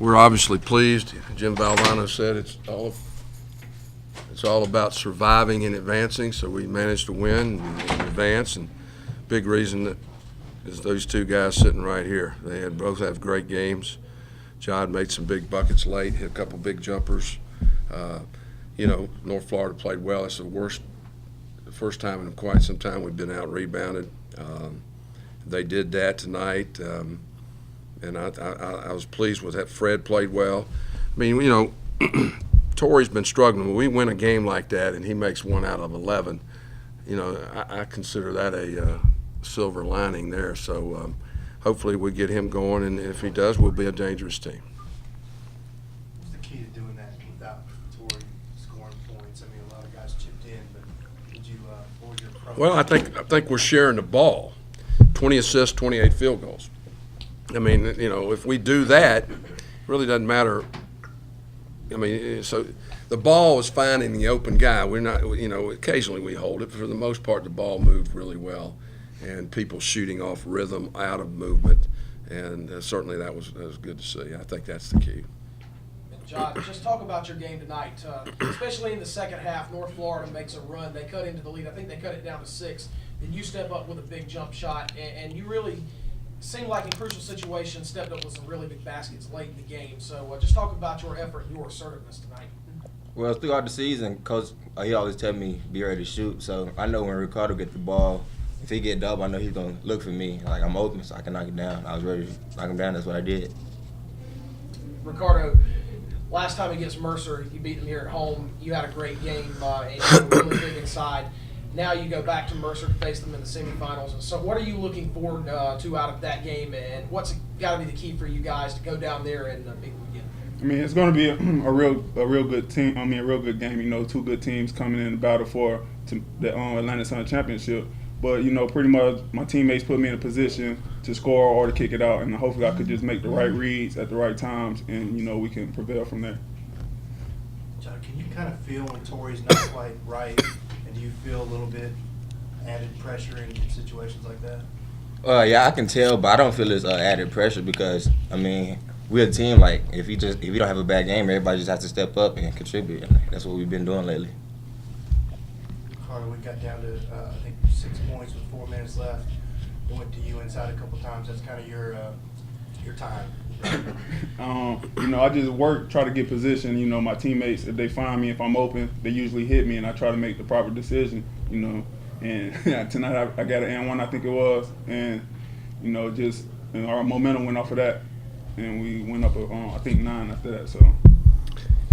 we're obviously pleased. Jim Valvano said it's all about surviving and advancing, so we managed to win and advance, and big reason that is those two guys sitting right here. They both have great games. John made some big buckets late, hit a couple big jumpers. North Florida played well. It's the first time in quite some time we've been out rebounded. They did that tonight, and I was pleased with that. Fred played well. I mean, Torrey's been struggling. When we win a game like that and he makes 1 out of 11, I consider that a silver lining there. So hopefully we get him going, and if he does, we'll be a dangerous team. What's the key to doing that without Torrey scoring points? I mean, a lot of guys chipped in, but did you what was your approach? Well, I think we're sharing the ball. 20 assists, 28 field goals. I mean, if we do that, it really doesn't matter. I mean, so the ball is finding the open guy. We're not, occasionally we hold it, but for the most part, the ball moved really well, and people shooting off rhythm out of movement, and certainly that was good to see. I think that's the key. John, just talk about your game tonight, especially in the second half. North Florida makes a run. They cut into the lead. I think they cut it down to 6. Then you step up with a big jump shot, and you really seemed like in crucial situations stepped up with some really big baskets late in the game. So just talk about your effort and your assertiveness tonight. Well, throughout the season, Coach, he always tell me be ready to shoot. So I know when Ricardo get the ball, if he get double, I know he's going to look for me. Like, I'm open so I can knock it down. I was ready to knock him down. That's what I did. Ricardo, last time against Mercer, you beat them here at home. You had a great game and you were really big inside. Now you go back to Mercer to face them in the semifinals. So what are you looking forward to out of that game, and what's got to be the key for you guys to go down there and beat them again? I mean, it's going to be a real good team. I mean, a real good game. Two good teams coming in the battle for the Atlantic Sun Championship. But pretty much my teammates put me in a position to score or to kick it out, and hopefully I could just make the right reads at the right times, and we can prevail from there. John, can you kind of feel when Torrey's not quite right? And do you feel a little bit added pressure in situations like that? Yeah, I can tell, but I don't feel it's added pressure because, I mean, we're a team. Like, if you don't have a bad game, everybody just has to step up and contribute. And that's what we've been doing lately. Carter, we got down to, I think, 6 points with 4 minutes left. We went to you inside a couple times. That's kind of your time. I just try to get position. My teammates, if they find me, if I'm open, they usually hit me, and I try to make the proper decision. And tonight I got an and one, I think it was, and our momentum went off of that, and we went up, I think 9 after that. So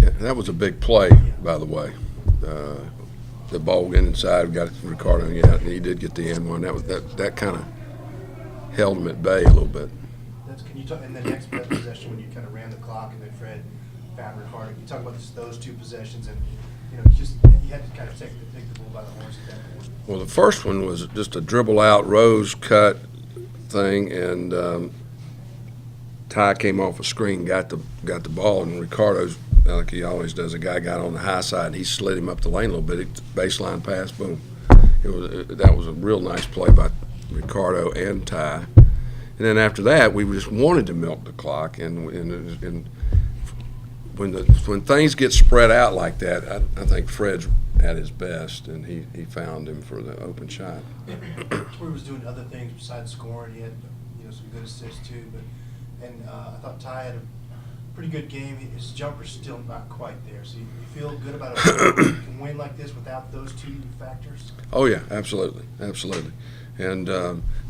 yeah, that was a big play, by the way. The ball went inside, got it to Ricardo, and he did get the and one. That kind of held him at bay a little bit. Can you talk in the next possession when you kind of ran the clock and then Fred found Ricardo? Can you talk about those 2 possessions and you had to kind of take the bull by the horns at that point? Well, the first one was just a dribble out, Rose cut thing, and Ty came off a screen, got the ball, and Ricardo's like he always does. A guy got on the high side, and he slid him up the lane a little bit. Baseline pass, boom. That was a real nice play by Ricardo and Ty. And then after that, we just wanted to milk the clock. And when things get spread out like that, I think Fred's at his best, and he found him for the open shot. Torrey was doing other things besides scoring. He had some good assists too. I thought Ty had a pretty good game. His jumper's still not quite there. So you feel good about it. You can win like this without those 2 factors? Oh yeah, absolutely. And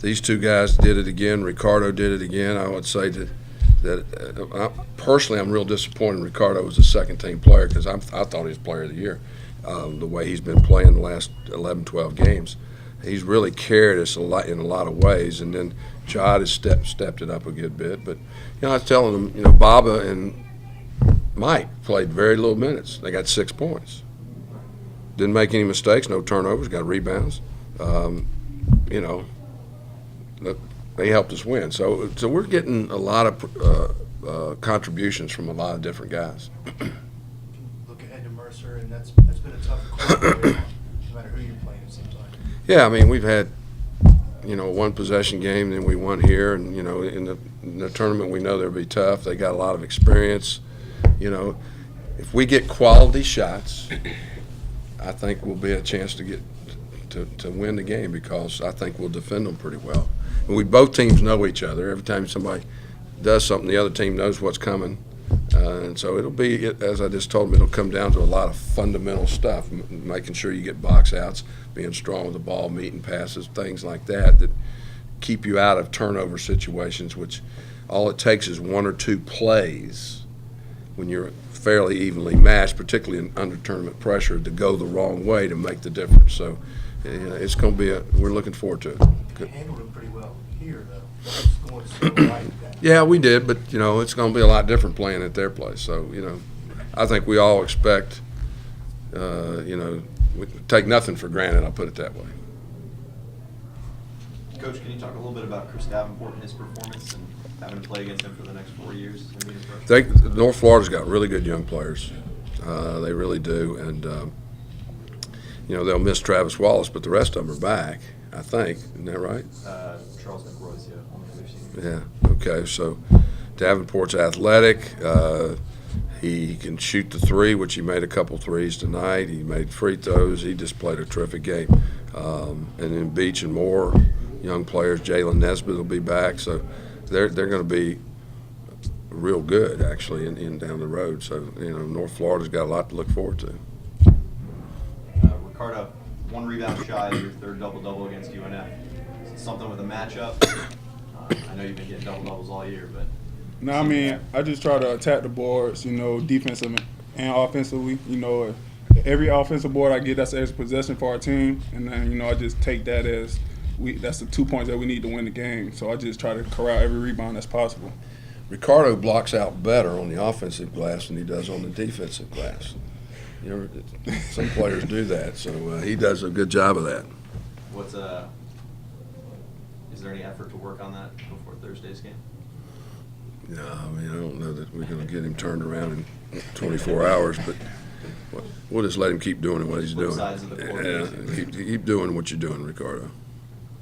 these 2 guys did it again. Ricardo did it again. I would say that personally, I'm real disappointed Ricardo was a second-team player because I thought he was player of the year. The way he's been playing the last 11, 12 games, he's really carried us in a lot of ways. And then Jod has stepped it up a good bit. But I was telling them, Baba and Mike played very little minutes. They got 6 points. Didn't make any mistakes, no turnovers, got rebounds. They helped us win. So we're getting a lot of contributions from a lot of different guys. Look ahead to Mercer, and that's been a tough quarter, no matter who you're playing, it seems like. Yeah, I mean, we've had, 1 possession game, then we won here, and, in the in the tournament, we know they'll be tough. They got a lot of experience. You know, if we get quality shots, I think we'll be a chance to get to win the game because I think we'll defend them pretty well. And both teams know each other. Every time somebody does something, the other team knows what's coming. And so it'll be, as I just told them, it'll come down to a lot of fundamental stuff, making sure you get box outs, being strong with the ball, meeting passes, things like that keep you out of turnover situations, which all it takes is one or two plays when you're fairly evenly matched, particularly in under tournament pressure, to go the wrong way to make the difference. So it's going to be we're looking forward to it. You handled it pretty well here, though. It's going so like that. Yeah, we did, but it's going to be a lot different playing at their place. So I think we all expect, we take nothing for granted. I'll put it that way. Coach, can you talk a little bit about Chris Davenport and his performance and having to play against him for the next 4 years? North Florida's got really good young players. They really do, and they'll miss Travis Wallace, but the rest of them are back. I think, isn't that right? Charles McRoy's on the other team. Yeah. Okay. So Davenport's athletic. He can shoot the three, which he made a couple threes tonight. He made free throws. He just played a terrific game. And then Beach and Moore, young players. Jalen Nesbitt will be back. So they're going to be real good actually in down the road. So North Florida's got a lot to look forward to. Ricardo, 1 rebound shy of your third double-double against UNF. Is it something with a matchup? I know you've been getting double-doubles all year, but... No, I mean, I just try to attack the boards, defensive and offensively. Every offensive board I get, that's an extra possession for our team. And then, I just take that as that's the 2 points that we need to win the game. So I just try to corral every rebound that's possible. Ricardo blocks out better on the offensive glass than he does on the defensive glass. Some players do that, so he does a good job of that. Is there any effort to work on that before Thursday's game? No, I don't know that we're going to get him turned around in 24 hours, but we'll just let him keep doing what he's doing. Both sides of the court, Yeah, keep doing what you're doing, Ricardo.